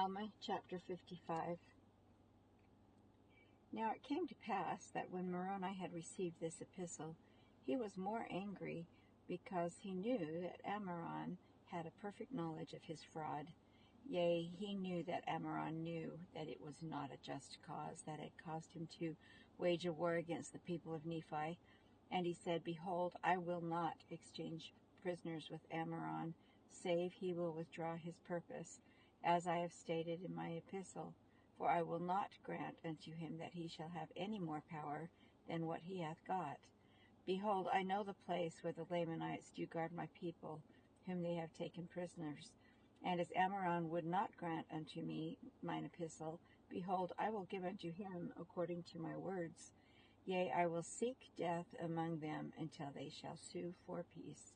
Alma chapter 55. Now it came to pass that when Moroni had received this epistle, he was more angry, because he knew that Ammoron had a perfect knowledge of his fraud. Yea, he knew that Ammoron knew that it was not a just cause that had caused him to wage a war against the people of Nephi. And he said, Behold, I will not exchange prisoners with Ammoron, save he will withdraw his purpose, as I have stated in my epistle. For I will not grant unto him that he shall have any more power than what he hath got. Behold, I know the place where the Lamanites do guard my people, whom they have taken prisoners. And as Ammoron would not grant unto me mine epistle, behold, I will give unto him according to my words. Yea, I will seek death among them until they shall sue for peace.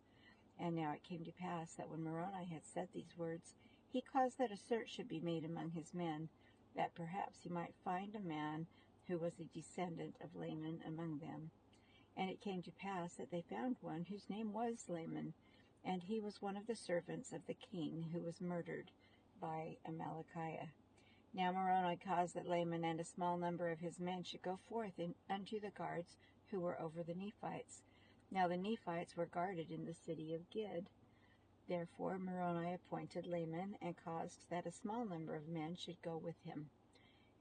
And now it came to pass that when Moroni had said these words, he caused that a search should be made among his men, that perhaps he might find a man who was a descendant of Laman among them. And it came to pass that they found one whose name was Laman, and he was one of the servants of the king who was murdered by Amalickiah. Now Moroni caused that Laman and a small number of his men should go forth unto the guards who were over the Nephites. Now the Nephites were guarded in the city of Gid. Therefore Moroni appointed Laman, and caused that a small number of men should go with him.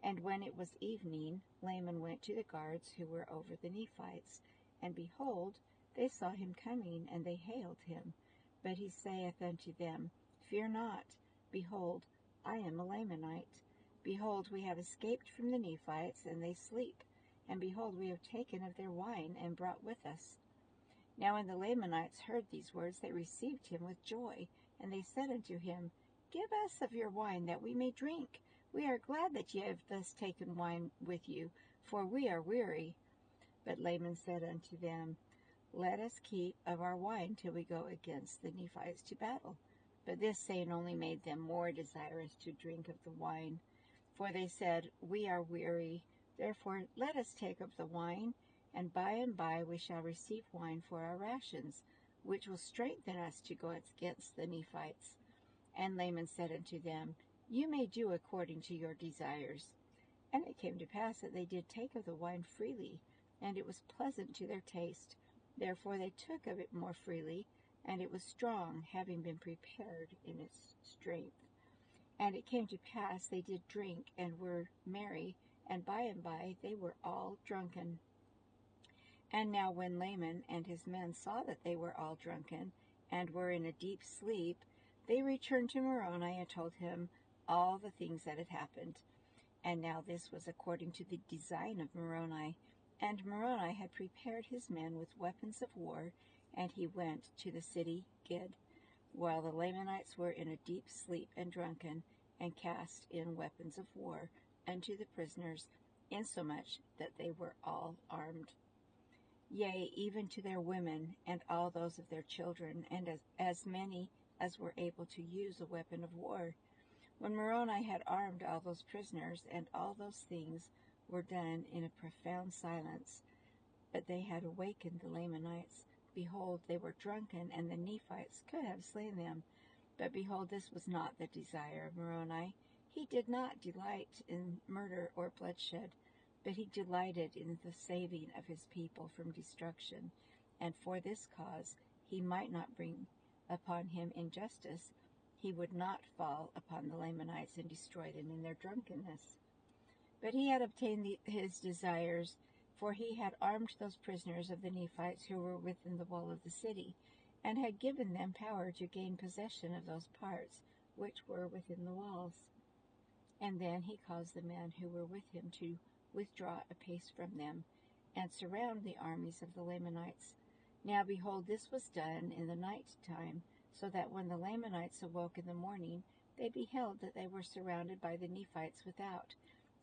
And when it was evening, Laman went to the guards who were over the Nephites. And behold, they saw him coming, and they hailed him. But he saith unto them, Fear not. Behold, I am a Lamanite. Behold, we have escaped from the Nephites, and they sleep. And behold, we have taken of their wine, and brought with us. Now when the Lamanites heard these words, they received him with joy, and they said unto him, Give us of your wine, that we may drink. We are glad that ye have thus taken wine with you, for we are weary. But Laman said unto them, Let us keep of our wine till we go against the Nephites to battle. But this saying only made them more desirous to drink of the wine. For they said, We are weary, therefore let us take of the wine, and by we shall receive wine for our rations, which will strengthen us to go against the Nephites. And Laman said unto them, You may do according to your desires. And it came to pass that they did take of the wine freely, and it was pleasant to their taste. Therefore they took of it more freely, and it was strong, having been prepared in its strength. And it came to pass they did drink, and were merry, and by they were all drunken. And now when Laman and his men saw that they were all drunken, and were in a deep sleep, they returned to Moroni and told him all the things that had happened. And now this was according to the design of Moroni. And Moroni had prepared his men with weapons of war, and he went to the city Gid, while the Lamanites were in a deep sleep and drunken, and cast in weapons of war unto the prisoners, insomuch that they were all armed. Yea, even to their women, and all those of their children, and as many as were able to use a weapon of war. When Moroni had armed all those prisoners, and all those things were done in a profound silence, but they had awakened the Lamanites. Behold, they were drunken, and the Nephites could have slain them. But behold, this was not the desire of Moroni. He did not delight in murder or bloodshed, but he delighted in the saving of his people from destruction. And for this cause he might not bring upon him injustice. He would not fall upon the Lamanites and destroy them in their drunkenness. But he had obtained his desires, for he had armed those prisoners of the Nephites who were within the wall of the city, and had given them power to gain possession of those parts which were within the walls. And then he caused the men who were with him to withdraw a pace from them, and surround the armies of the Lamanites. Now behold, this was done in the night time, so that when the Lamanites awoke in the morning, they beheld that they were surrounded by the Nephites without,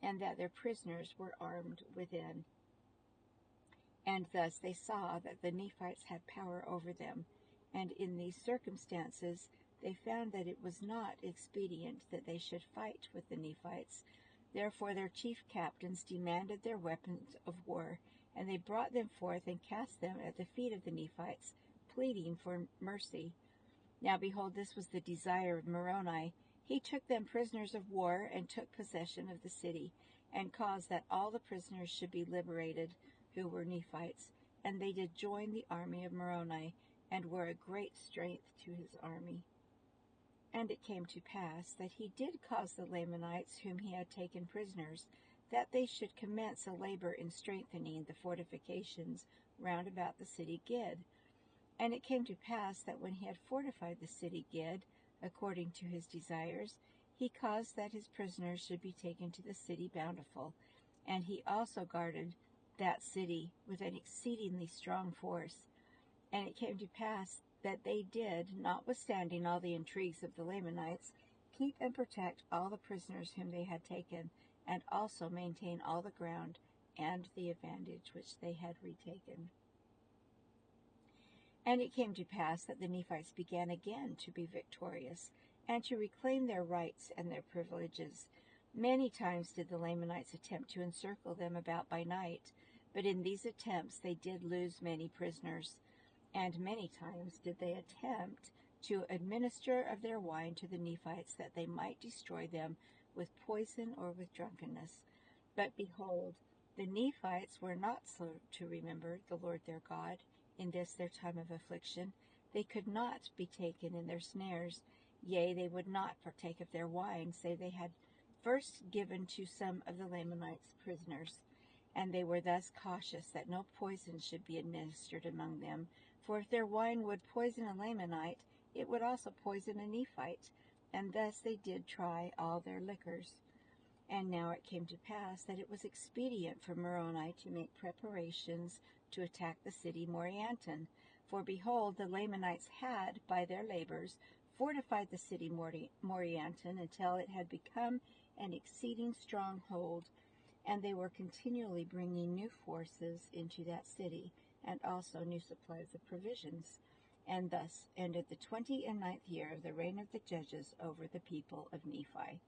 and that their prisoners were armed within. And thus they saw that the Nephites had power over them, and in these circumstances they found that it was not expedient that they should fight with the Nephites. Therefore their chief captains demanded their weapons of war, and they brought them forth and cast them at the feet of the Nephites, pleading for mercy. Now behold, this was the desire of Moroni. He took them prisoners of war and took possession of the city, and caused that all the prisoners should be liberated who were Nephites. And they did join the army of Moroni, and were a great strength to his army. And it came to pass that he did cause the Lamanites whom he had taken prisoners, that they should commence a labor in strengthening the fortifications round about the city Gid. And it came to pass that when he had fortified the city Gid, according to his desires, he caused that his prisoners should be taken to the city Bountiful. And he also guarded that city with an exceedingly strong force. And it came to pass that they did, notwithstanding all the intrigues of the Lamanites, keep and protect all the prisoners whom they had taken, and also maintain all the ground and the advantage which they had retaken. And it came to pass that the Nephites began again to be victorious, and to reclaim their rights and their privileges. Many times did the Lamanites attempt to encircle them about by night, but in these attempts they did lose many prisoners. And many times did they attempt to administer of their wine to the Nephites, that they might destroy them with poison or with drunkenness. But behold, the Nephites were not slow to remember the Lord their God in this their time of affliction. They could not be taken in their snares, yea, they would not partake of their wine, save they had first given to some of the Lamanites prisoners. And they were thus cautious that no poison should be administered among them. For if their wine would poison a Lamanite, it would also poison a Nephite. And thus they did try all their liquors. And now it came to pass that it was expedient for Moroni to make preparations to attack the city Morianton. For behold, the Lamanites had, by their labors, fortified the city Morianton until it had become an exceeding stronghold. And they were continually bringing new forces into that city, and also new supplies of provisions. And thus ended the 29th year of the reign of the judges over the people of Nephi.